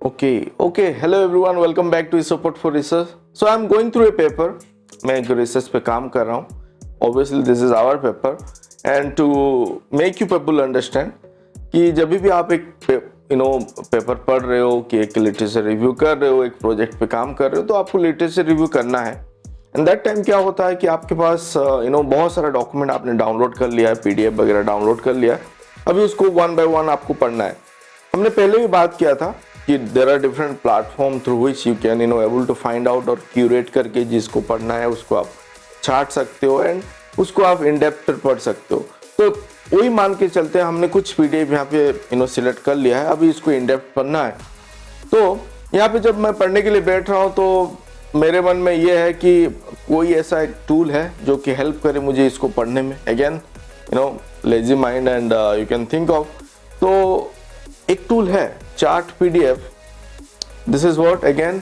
Okay. Hello everyone, welcome back to Support for Research. So I'm going through a paper. मैं एक research पे काम कर रहा हूँ. Obviously this is our paper and to make you people understand कि जब भी आप एक पेपर पढ़ रहे हो कि एक लिटरेचर रिव्यू कर रहे हो, एक प्रोजेक्ट पे काम कर रहे हो, तो आपको लिटरेचर रिव्यू करना है. एंड दैट टाइम क्या होता है कि आपके पास बहुत सारा डॉक्यूमेंट आपने डाउनलोड कर लिया है, पीडीएफ वगैरह डाउनलोड कर लिया है. अभी उसको वन बाय वन आपको पढ़ना है. हमने पहले भी बात किया था कि there are different platform through which you can able to find out और क्यूरेट करके जिसको पढ़ना है उसको आप छाट सकते हो एंड उसको आप इन डेप्थ पढ़ सकते हो. तो वही मान के चलते हैं, हमने कुछ पीडीएफ यहाँ पे सिलेक्ट कर लिया है. अभी इसको इन डेप्थ पढ़ना है. तो यहाँ पे जब मैं पढ़ने के लिए बैठ रहा हूँ तो मेरे मन में ये है कि कोई ऐसा एक टूल है जो कि हेल्प करे मुझे इसको पढ़ने में. Again lazy mind and you can think of. तो एक टूल है chart PDF. This is what again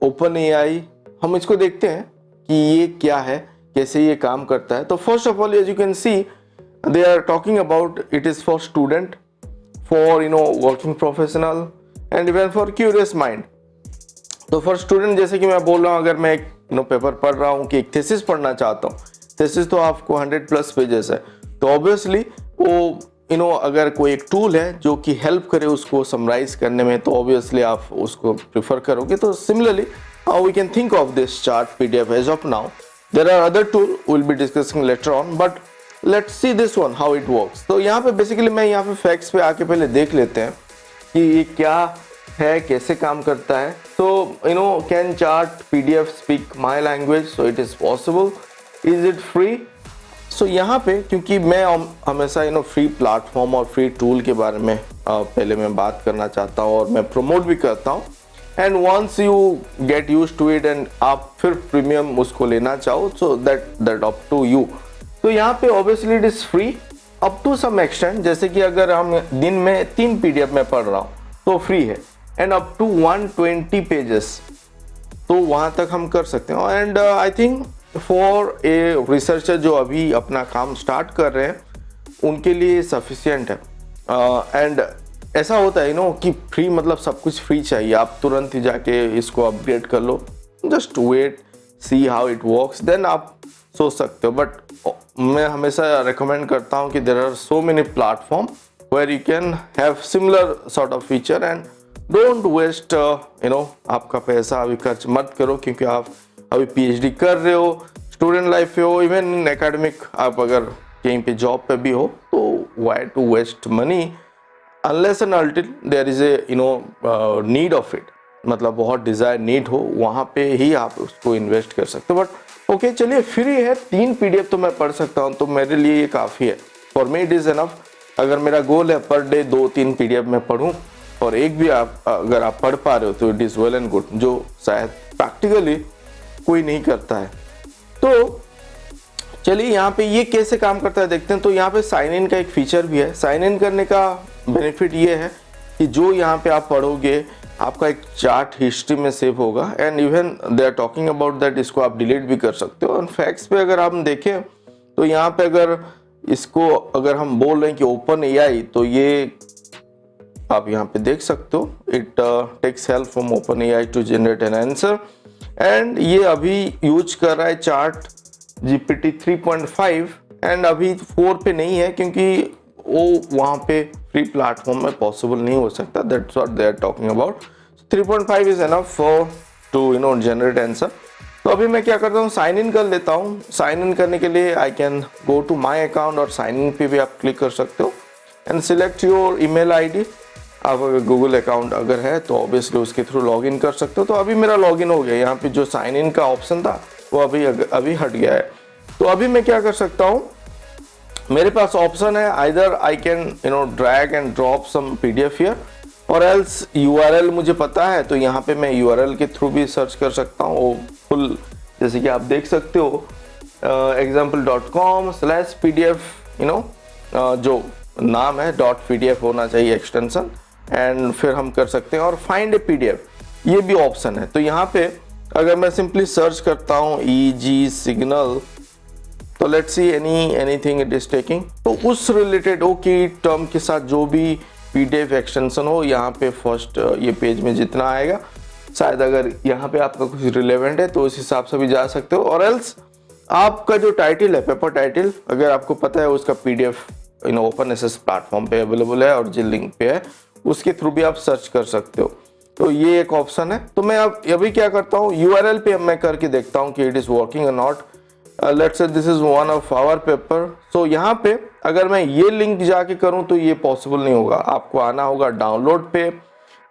open AI. हम इसको देखते हैं कि ये क्या है, कैसे ये काम करता है. तो first of all as you can see they are talking about it is for student, for working professional and even for curious mind. तो फॉर स्टूडेंट जैसे कि मैं बोल रहा हूँ, अगर मैं एक पेपर पढ़ रहा हूँ कि एक थीसिस पढ़ना चाहता हूँ, थीसिस तो आपको 100+ पेजेस है, तो ऑब्वियसली वो अगर कोई एक टूल है जो कि हेल्प करे उसको समराइज करने में, तो ऑब्वियसली आप उसको प्रिफर करोगे. तो similarly we can think of this chat PDF as of now. There are other tool will be discussing later on, but let's see this one how it works. तो यहाँ पे बेसिकली मैं यहाँ पे फैक्ट्स पे आके पहले देख लेते हैं कि ये क्या है, कैसे काम करता है. तो can chat PDF speak my language? So it is possible. Is it free? So यहाँ पे क्योंकि मैं हमेशा फ्री प्लेटफॉर्म और फ्री टूल के बारे में पहले मैं बात करना चाहता हूँ और मैं प्रमोट भी करता हूँ. And once you get use to it and आप फिर प्रीमियम उसको लेना चाहो, so that up to you. तो यहाँ पे obviously it is free up to some extent. जैसे कि अगर हम दिन में 3 पीडीएफ में पढ़ रहा हूँ तो फ्री है, एंड अप टू 120 पेजेस तो वहाँ तक हम कर सकते हैं. And I think for a researcher जो अभी अपना काम स्टार्ट कर रहे हैं उनके लिए सफिशिएंट है. एंड ऐसा होता है कि फ्री मतलब सब कुछ फ्री चाहिए, आप तुरंत ही जाके इसको अपग्रेड कर लो. Just wait, see how it works, then आप सोच सकते हो. बट मैं हमेशा रिकमेंड करता हूँ कि there are so many platform where you can have similar sort of feature and don't waste आपका पैसा अभी खर्च मत करो, क्योंकि आप अभी पीएचडी कर रहे हो, स्टूडेंट लाइफ पे हो, इवन इन एकेडमिक आप अगर कहीं पे जॉब पे भी हो, तो why to waste money unless and until there is a need of it. मतलब बहुत डिजायर नीड हो, वहाँ पे ही आप उसको इन्वेस्ट कर सकते हो. बट ओके, चलिए फ्री है, 3 पीडीएफ तो मैं पढ़ सकता हूँ, तो मेरे लिए ये काफ़ी है. For me it is enough. अगर मेरा गोल है पर डे 2-3 पीडीएफ मैं पढ़ूँ और एक भी अगर आप पढ़ पा रहे हो तो it is well and good, जो शायद प्रैक्टिकली कोई नहीं करता है. तो चलिए यहाँ पे ये कैसे काम करता है देखते हैं. तो यहाँ पे साइन इन का एक फीचर भी है. साइन इन करने का बेनिफिट ये है कि जो यहाँ पे आप पढ़ोगे आपका एक चार्ट हिस्ट्री में सेव होगा, and even they are talking about that इसको आप डिलीट भी कर सकते हो. और फैक्ट्स पे अगर हम देखें तो यहाँ पे अगर हम बोल रहे हैं कि ओपन एआई, तो ये आप यहाँ पे देख सकते हो. It takes help from OpenAI to generate an answer, and ये अभी यूज कर रहा है चार्ट जीपीटी 3.5 एंड अभी 4 पे नहीं है, क्योंकि वो वहाँ पे फ्री प्लेटफॉर्म में पॉसिबल नहीं हो सकता. That's what they are talking about. 3.5 is enough for to generate answer. तो अभी मैं क्या करता हूँ, साइन इन कर लेता हूँ. साइन इन करने के लिए I can go to my account, और साइन इन पे भी आप क्लिक कर सकते हो and select your email ID. आप अगर गूगल अकाउंट अगर है तो ऑब्वियसली उसके थ्रू लॉग इन कर सकते हो. तो अभी मेरा लॉग इन हो गया. यहाँ पे जो साइन इन का ऑप्शन था वो अभी हट गया है. तो अभी मैं क्या कर सकता हूँ, मेरे पास ऑप्शन है either I can drag and drop some PDF here, और एल्स यूआरएल मुझे पता है तो यहाँ पे मैं यूआरएल के थ्रू भी सर्च कर सकता हूँ फुल. जैसे कि आप देख सकते हो example.com/pdf, जो नाम है .pdf होना चाहिए एक्सटेंशन, एंड फिर हम कर सकते हैं. और फाइंड ए पीडीएफ ये भी ऑप्शन है. तो यहाँ पे अगर मैं सिंपली सर्च करता हूँ EG सिग्नल, तो let's see anything it is taking. तो उस रिलेटेड की टर्म के साथ जो भी पीडीएफ एक्सटेंशन हो यहाँ पे फर्स्ट ये पेज में जितना आएगा, शायद अगर यहाँ पे आपका कुछ रिलेवेंट है तो उस हिसाब से भी जा सकते हो। और एल्स आपका जो टाइटल है, पेपर टाइटल, अगर आपको पता है उसका पीडीएफ ओपन एसेस प्लेटफॉर्म पे अवेलेबल है और जिस लिंक पे है उसके थ्रू भी आप सर्च कर सकते हो। तो ये एक ऑप्शन है। तो मैं अब अभी क्या करता हूँ, यूआरएल पे मैं करके देखता हूँ कि इट इज वर्किंग और not. Let's say this is one of our paper. So यहाँ पे अगर मैं ये लिंक जाके करूँ तो ये पॉसिबल नहीं होगा, आपको आना होगा डाउनलोड पे।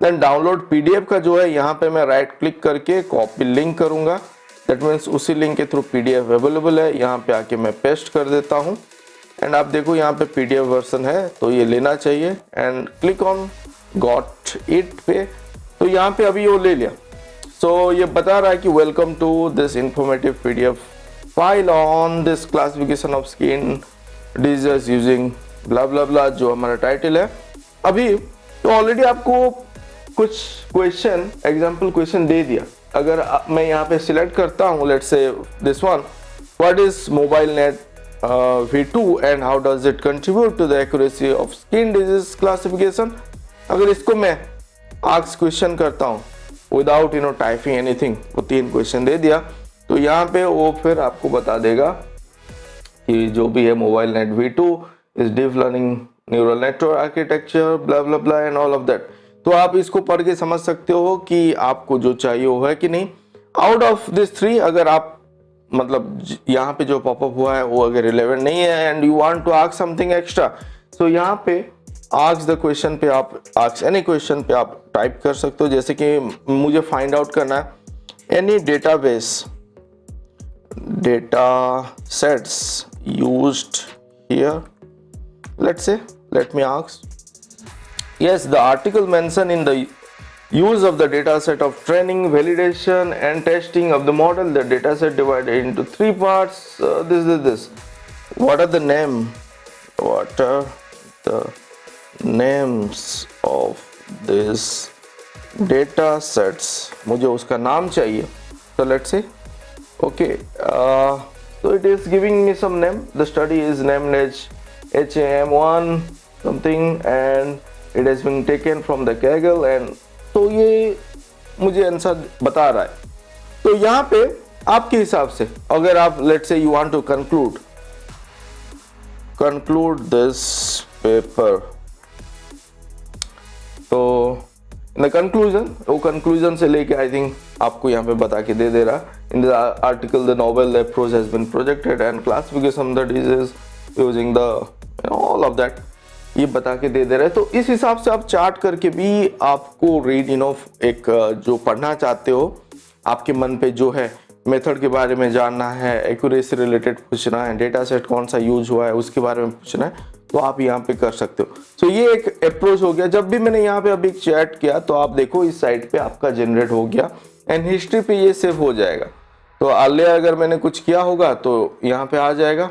देन डाउनलोड पीडीएफ का जो है यहाँ पे मैं राइट क्लिक करके कॉपी लिंक करूंगा, दैट मीन्स उसी लिंक के थ्रू पीडीएफ अवेलेबल है, यहाँ पे आके मैं पेस्ट कर देता हूँ। एंड आप देखो यहाँ पे पीडीएफ वर्जन है तो ये लेना चाहिए and click on got it पे। तो यहाँ पे अभी वो ले लिया। सो ये बता रहा है कि welcome to this informative PDF file on this classification of skin disease using blah blah blah, जो हमारा टाइटल है अभी। तो ऑलरेडी आपको कुछ क्वेश्चन, एग्जाम्पल क्वेश्चन दे दिया। अगर मैं यहाँ पे सिलेक्ट करता हूँ, let's say this one, what is mobile net V2 and how does it contribute to the accuracy of skin disease classification। अगर इसको मैं आस्क क्वेश्चन करता हूँ विदाउट टाइपिंग एनीथिंग, वो 3 क्वेश्चन दे दिया, तो यहाँ पे वो फिर आपको बता देगा कि जो भी है mobile net V2 is deep learning neural network architecture blah blah blah and all of that. तो आप इसको पढ़ के समझ सकते हो कि आपको जो चाहिए वो है कि नहीं। आउट ऑफ दिस 3 अगर आप मतलब यहाँ पे जो पॉपअप हुआ है वो अगर रिलेवेंट नहीं है and you want to ask something extra, तो यहाँ पे आस्क द क्वेश्चन पे आप आस्क एनी क्वेश्चन पे आप टाइप कर सकते हो। जैसे कि मुझे फाइंड आउट करना है any database data sets used here, let's say let me ask yes the article mention in the use of the data set of training, validation and testing of the model. The data set divided into 3 parts. This. What are the names of this data sets? मुझे उसका नाम चाहिए। So let's see. Okay. So it is giving me some name. The study is named as HAM1 something and it has been taken from the Kaggle and तो ये मुझे answer बता रहा है। तो यहाँ पे आपके हिसाब से अगर आप let's say you want to conclude this paper, तो इन द कंक्लूजन, वो कंक्लूजन से लेके आई थिंक आपको यहाँ पे बता के दे रहा। In the article the novel approach has been projected and classification the disease using the all of that, ये बता के दे रहा है। तो इस हिसाब से आप चार्ट करके भी आपको रीड एक जो पढ़ना चाहते हो, आपके मन पे जो है मेथड के बारे में जानना है, एक्यूरेसी रिलेटेड पूछना है, डेटा सेट कौन सा यूज हुआ है उसके बारे में पूछना है, तो आप यहाँ पे कर सकते हो। तो ये एक अप्रोच हो गया। जब भी मैंने यहाँ पे अभी चैट किया तो आप देखो इस साइड पे आपका जनरेट हो गया एंड हिस्ट्री पे ये सेव हो जाएगा। तो आगे अगर मैंने कुछ किया होगा तो यहाँ पे आ जाएगा,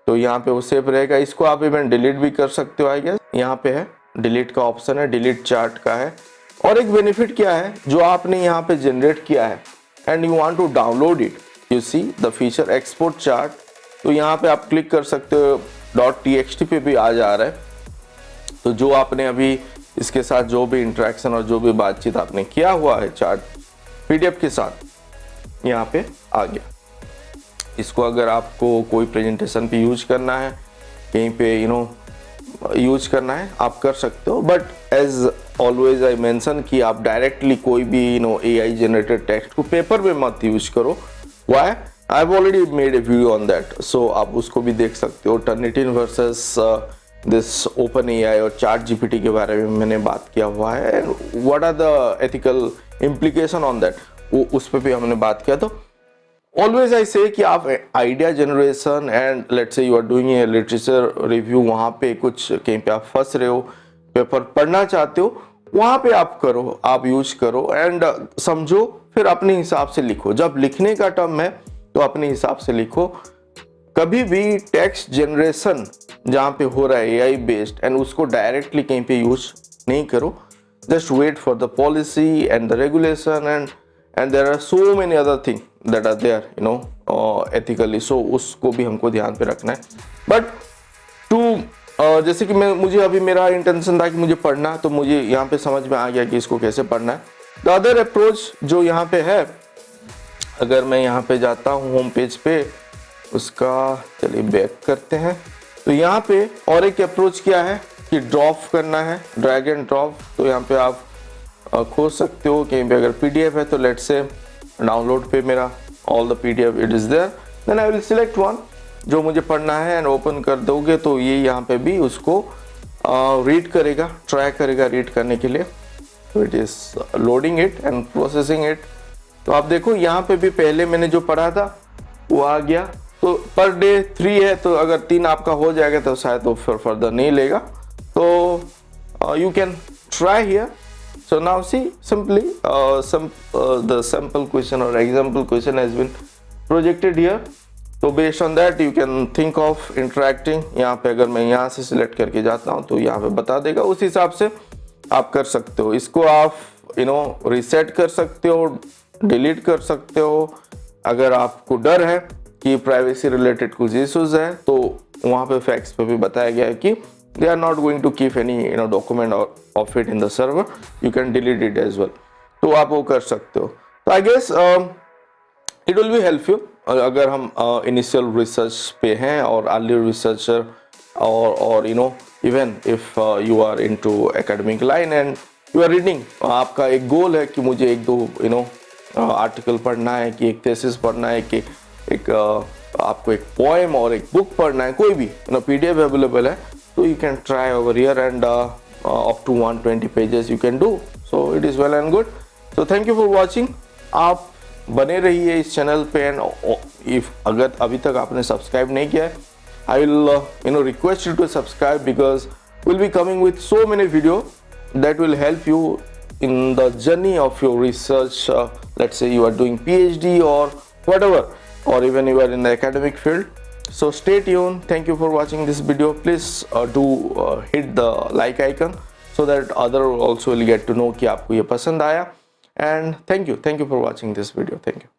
तो यहाँ पे वो सेव रहेगा। इसको आप इवन डिलीट भी कर सकते हो। आई गेस यहाँ पे है डिलीट का ऑप्शन है, डिलीट चार्ट का है। और एक बेनिफिट क्या है, जो आपने यहाँ पे जनरेट किया है and you want to download it, you see the feature export chat, तो यहाँ पे आप क्लिक कर सकते हो। .txt पे भी आ जा रहा है। तो जो आपने अभी इसके साथ जो भी इंटरेक्शन और जो भी बातचीत आपने किया हुआ है चार्ट पीडीएफ के साथ, यहाँ पे आ गया। इसको अगर आपको कोई प्रेजेंटेशन पे यूज करना है, कहीं पे यूज करना है, आप कर सकते हो। But as always I mention कि आप डायरेक्टली कोई भी एआई जनरेटेड टेक्स्ट को पेपर में मत यूज करो। Why? I have already made a video on that, so आप उसको भी देख सकते हो। Turnitin versus this open AI और चैट जीपीटी के बारे में मैंने बात किया हुआ है and what are the ethical implication on that, वो उस पर भी हमने बात किया। तो ऑलवेज आई से कि आप idea generation and let's say you are doing a literature review, वहाँ पे कुछ कहीं पे आप फंस रहे हो, पेपर पढ़ना चाहते हो, वहाँ पे आप करो, आप यूज करो एंड समझो, फिर अपने हिसाब से लिखो। जब लिखने का टर्म है तो अपने हिसाब से लिखो। कभी भी टेक्स्ट जनरेशन जहाँ पे हो रहा है एआई बेस्ड एंड उसको डायरेक्टली कहीं पे यूज नहीं करो। Just wait for the policy and the regulation and there are so many other things that are there ethically, so उसको भी हमको ध्यान पे रखना है। बट जैसे कि मुझे अभी मेरा इंटेंशन था कि मुझे पढ़ना है, तो मुझे यहाँ पे समझ में आ गया कि इसको कैसे पढ़ना है। द अदर अप्रोच जो यहाँ पे है, अगर मैं यहाँ पे जाता हूँ होम पेज पे, उसका चलिए बैक करते हैं, तो यहाँ पे और एक अप्रोच क्या है कि ड्रॉप करना है, ड्रैग एंड ड्रॉप। तो यहाँ पे आप खोज सकते हो, कहीं पे अगर पीडीएफ है तो लेट्स से डाउनलोड पे मेरा all the PDF it is there, then I will select one जो मुझे पढ़ना है एंड ओपन कर दोगे तो ये यहाँ पे भी उसको रीड करेगा, ट्राई करेगा रीड करने के लिए। तो it is loading it and processing it. तो आप देखो यहाँ पे भी पहले मैंने जो पढ़ा था वो आ गया। तो पर डे 3 है, तो अगर 3 आपका हो जाएगा तो शायद वो फिर फर्दर नहीं लेगा। तो you can try here. So now see, simply the sample question or example question has been projected here. So based on that you can think of interacting। यहाँ पे अगर मैं यहाँ से सिलेक्ट करके जाता हूँ तो यहाँ पे बता देगा, उस हिसाब से आप कर सकते हो। इसको आप रीसेट कर सकते हो, डिलीट कर सकते हो। अगर आपको डर है कि प्राइवेसी रिलेटेड कुछ इश्यूज है तो वहाँ पे फैक्ट्स पे भी बताया गया है कि they are not going to keep any document of it in the server, you can delete it as well। तो आप वो कर सकते हो। तो I guess it will be helpful अगर हम initial research पे हैं और early researcher और even if you are into academic line and you are reading, आपका एक गोल है कि मुझे एक दो आर्टिकल पढ़ना है, कि एक थेसिस पढ़ना है, कि एक आपको एक पोएम और एक बुक पढ़ना है, कोई भी पीडीएफ अवेलेबल है। So you can try over here and up to 120 pages you can do, so it is well and good। So thank you for watching। आप बने रहिए इस चैनल पे एंड if अगर अभी तक आपने सब्सक्राइब नहीं किया है, I will request you to subscribe because we'll be coming with so many video that will help you in the journey of your research। Let's say you are doing PhD or whatever, or even you are in the academic field। So stay tuned। Thank you for watching this video। Please do hit the like icon so that other also will get to know कि आपको ये पसंद आया। And thank you for watching this video। Thank you।